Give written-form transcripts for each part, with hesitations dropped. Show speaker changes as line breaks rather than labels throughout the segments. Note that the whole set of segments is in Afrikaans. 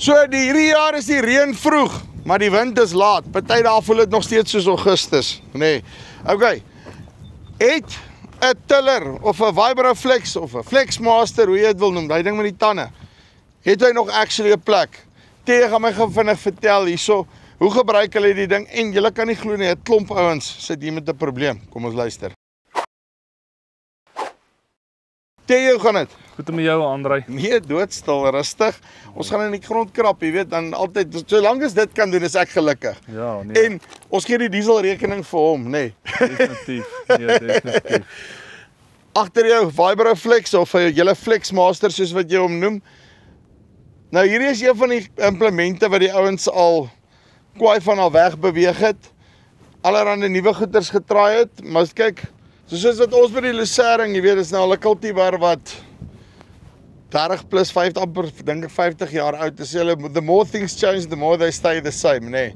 So hierdie jaar is die reën vroeg, maar die wind is laat. Party daar voel dit nog steeds soos Augustus, nee. Okay. Het 'n tiller of 'n Vibroflex of 'n Flexmaster, hoe jy dit wil noem, daai ding met die tande. Het hy nog actually 'n plek? Jy gaan my gou vinnig vertel hierso, hoe gebruik hulle die ding en julle kan nie glo nie, 'n klomp ouens sit hier met 'n probleem. Kom ons luister. Hoe gaan dit?
Goed met jou, Andrei.
Nee, doodstil, rustig. Ons gaan in die grond krap, jy weet, dan altyd, solank as dit kan doen, is ek gelukkig.
Ja, nee.
En ons gee die dieselrekening vir hom, nee.
Definitief. Nee, definitief.
Agter jou Vibroflex of julle Flexmaster soos wat jy hom noem. Nou hierdie is een van die implemente wat die ouens al kwaai van al weg beweeg het. Allerhande nuwe goeders getraai het, maar kyk, soos wat ons by die Lucerne, jy weet, is nou al 'n kultivar wat 30 plus 50 amper, dink ek 50 jaar oud is. The more things change, the more they stay the same, nee.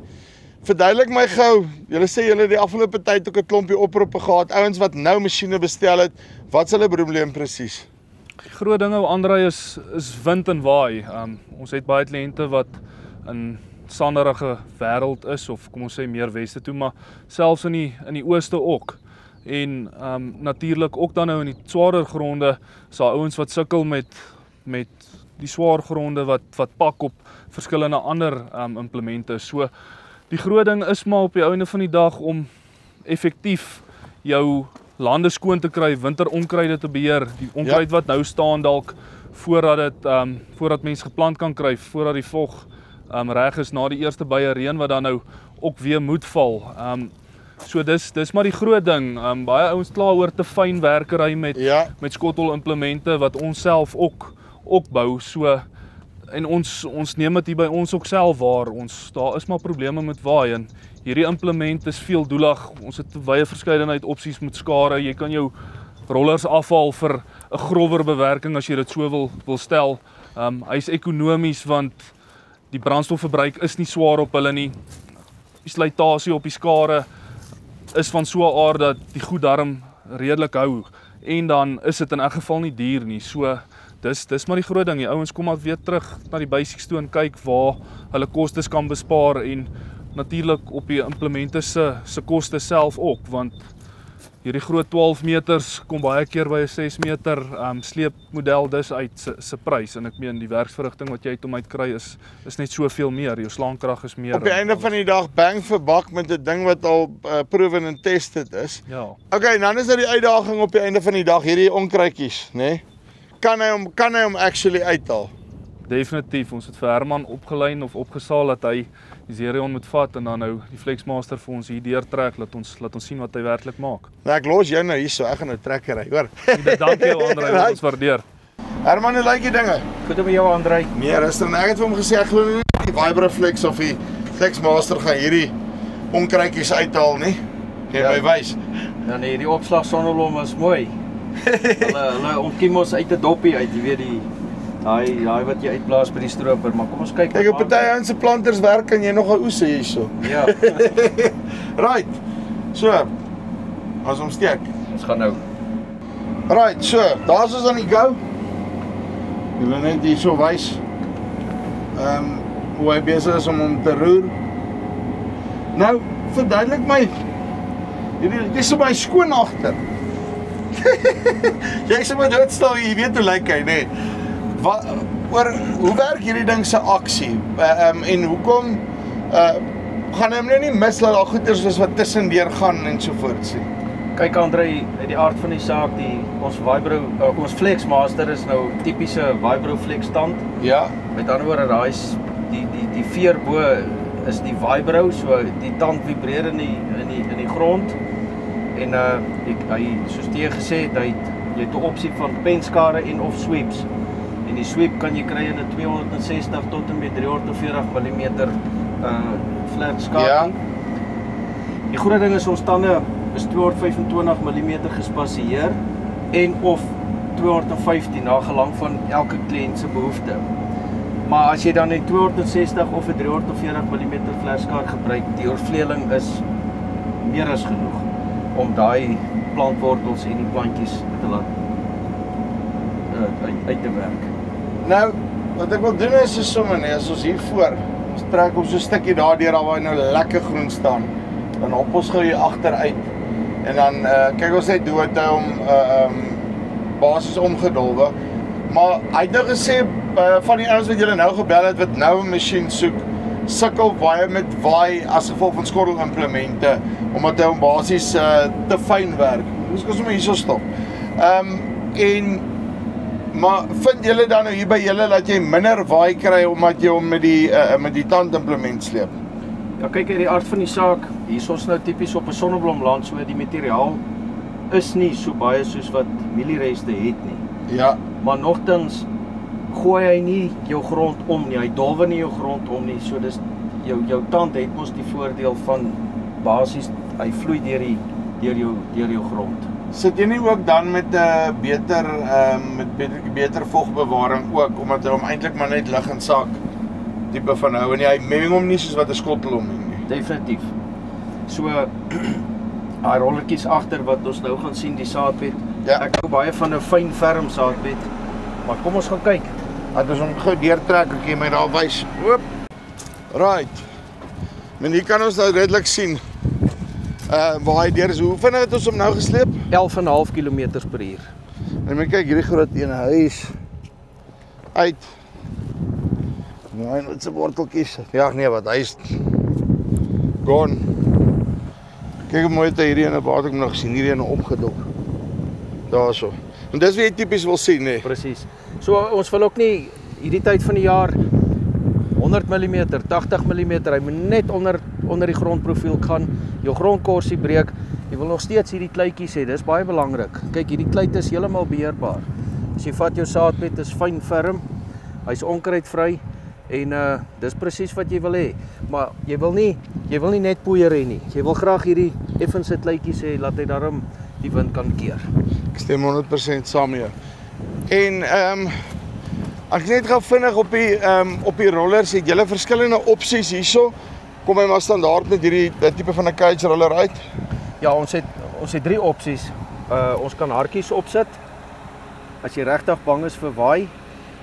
Verduidelik my gou, julle sê julle die afgelope tyd ook 'n klompie oproepe gehad, ouens wat nou masjiene bestel het, wat is hulle probleem presies?
Die groot ding, Andrei, is wind en waai. Ons het baie kliënte wat in sanderige wêreld is, of kom ons sê meer weste toe, maar selfs in die ooste ook. En natuurlik ook dan nou in die swaarder gronde, is daar ouens wat sukkel met die swaar gronde wat pak op verskillende ander implemente. So die groot ding is maar op die einde van die dag om effektief jou lande skoon te kry, winteronkruide te beheer, die onkruid wat nou staan dalk voordat mens geplant kan kry, voordat die vog reg is na die eerste baie reën wat dan nou ook weer moet val. So dis maar die groot ding. Baie ouens kla oor te fyn werkery met skottel implemente wat ons self ook bou. So en ons neem dit hier by ons ook self waar. Daar is maar probleme met waai en hierdie implement is veeldoelig. Ons het 'n wye verskeidenheid opsies met skare. Jy kan jou rollers afhaal vir 'n grower bewerking as jy dit so wil stel. Hy's ekonomies want die brandstofverbruik is nie swaar op hulle nie. Die slytasie op die skare is van so 'n aard dat die goed darm redelik hou en dan is dit in elk geval nie duur nie. So dis maar die groot ding. Die ouens kom maar weer terug na die basics toe en kyk waar hulle kostes kan bespaar en natuurlik op die implemente se koste self ook, want hierdie groot 12 meters kom baie keer by 'n 6 meter sleepmodel dus uit se prys en ek meen die werksverrigting wat jy uit hom uit kry is net soveel meer. Jou slaankrag is meer.
Op die einde van die dag bang vir bak met 'n ding wat al proven en tested is.
Ja.
Okay, dan is daar die uitdaging op die einde van die dag, hierdie onkruidjies, né? Nee? Kan hy hom actually uithaal?
Definitief, ons het vir Herman opgelyn of opgesaal dat hy die Xerion moet vat en dan nou die Flexmaster vir ons hier deurtrek, laat ons sien wat hy werklik maak.
Nou ek los jou nou hierso, ek gaan nou trekker ry, hoor.
Dankie Andrei, ons waardeer.
Herman, hoe lyk die dinge?
Goed met jou, Andrei.
Nee, rustig. Ek het vir hom gesê ek glo nie die Vibroflex of die Flexmaster gaan hierdie onkruidjies uithaal nie. Jy my wys.
Ja nee, die opslag sonneblom is mooi. Hulle ontkiem ons uit 'n doppie uit, jy weet die daai wat jy uitblaas by die stroper, maar kom ons kyk.
Kyk op party ouens se planters werk en jy nog 'n oese hierso.
Ja.
Right. So. Ons omsteek.
Ons gaan nou.
Right, so, daar's ons aan die go. Jy wil net hierso wys. Hoe hy besig is om hom te roer. Nou, verduidelik my. Jy is so baie skoon agter. Jy sê maar doodstil, jy weet hoe lyk hy, nee. Hoe werk hierdie ding se aksie? En hoekom gaan hy hom nou nie mis laat daar goeders soos wat tussendeur gaan en so voort nie?
Kyk Andrei, uit die aard van die saak, ons Flexmaster is nou tipiese Vibroflex stand.
Ja.
Met ander woorde, daai die veer bo is die Vibro, so die tand vibreer in die grond. En hy soos jy gesê het, jy het 'n opsie van penskare en of sweeps. En die sweep kan jy kry in 'n 260 tot en met 340 mm flat skakel.
Ja.
Die groot ding is ons tande is 225 mm gespasieer en of 215 na gelang van elke kliënt se behoefte. Maar as jy dan 'n 260 of 'n 340 mm flatskaar gebruik, die oorvleeling is meer as genoeg om daai plantwortels en die plantjies te laat uit te werk.
Nou, wat ek wil doen is sommer nee, as ons hier voor, ons trek op so 'n stukkie daardeur waar hy nou lekker groen staan. Dan hop ons gou hier agteruit. En dan kyk ons net hoe hy hom basies omgedolwe. Maar hy het nou gesê van die ouens wat julle nou gebel het wat nou 'n masjien soek, sukkel baie met waai as gevolg van skotelimplemente omdat hy hom basies te fyn werk. Ons kan sommer hierso stop. Maar vind julle dan nou hier by julle dat jy minder waai kry omdat jy hom met die tandimplement sleep?
Ja, kyk uit die aard van die saak, hier is ons nou tipies op 'n sonneblomland, so die materiaal is nie so baie soos wat mieliereste het nie.
Ja.
Maar nogtans gooi hy nie jou grond om nie, hy dolwe nie jou grond om nie, so dis jou tand het mos die voordeel van basies hy vloei deur jou grond.
Sit jy nie ook dan met beter vogbewaring ook omdat hy hom eintlik maar net lig en sak tipe van hou en hy meng hom nie soos wat 'n skottel hom meng nie.
Definitief. So daai rolletjies agter wat ons nou gaan sien die saadbed.
Ja.
Ek hou baie van 'n fyn ferm saadbed. Maar kom ons gaan kyk.
Laat ons hom gou deurtrek, ek gee my daar wys. Oop. Right. Men hier kan ons nou redelik sien waar hy deur is. Hoe vinnig het ons hom nou gesleep?
11,5 km/h.
En men kyk hierdie groot een, hy is uit. Nou, met sy worteltjies. Ja, nee, wat, hy is gone. Kyk hoe mooi het hy hierdie ene, waar het ek hom nog gesien, hierdie ene opgedop. Daar so. En dis wat jy typies wil sien, nee.
Presies. So ons wil ook nie hierdie tyd van die jaar 100 mm, 80 mm, hy moet net onder die grondprofiel gaan, jou grondkorsie breek. Jy wil nog steeds hierdie kleitjies hê, dis baie belangrik. Kyk, hierdie kleit is heeltemal beheerbaar. As jy vat jou saadbed, is fyn ferm, hy's onkruidvry en dis presies wat jy wil hê. Maar jy wil nie net poeier hê nie. Jy wil graag hierdie effense kleitjies hê, laat hy daarom die wind kan keer.
Ek stem 100% saam mee. En ek net gou vinnig op die rollers, het julle verskillende opsies hierso. Kom hy maar standaard met hierdie tipe van 'n cage roller uit?
Ja, ons het 3 opsies. Ons kan hartjies opsit. As jy regtig bang is vir waai.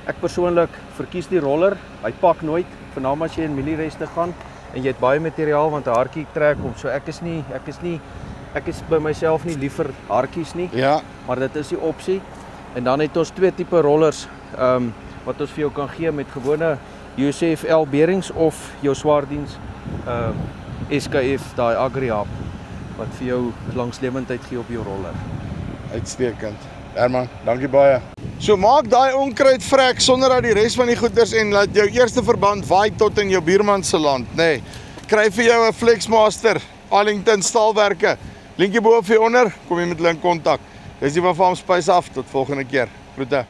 Ek persoonlik verkies die roller. Hy pak nooit, veral as jy in mieliereste gaan en jy het baie materiaal want 'n hartjie trek hom. So ek is by myself nie liever hartjies nie.
Ja.
Maar dit is die opsie. En dan het ons 2 tipe rollers wat ons vir jou kan gee met gewone UCFL bearings of jou swaardiens SKF, daai Agri-Hub wat vir jou langslewendheid gee op jou roller.
Uitstekend. Herman, dankie baie. So maak daai onkruid vrek sonder dat die res van die goeders en laat jou eerste verband waai tot in jou buurman se land, nê. Nee. Kry vir jou 'n Flexmaster, Arlington staalwerke. Linkie bo vir onder, kom jy met hulle in kontak. Dis die van Farm Spice af, tot volgende keer. Groete.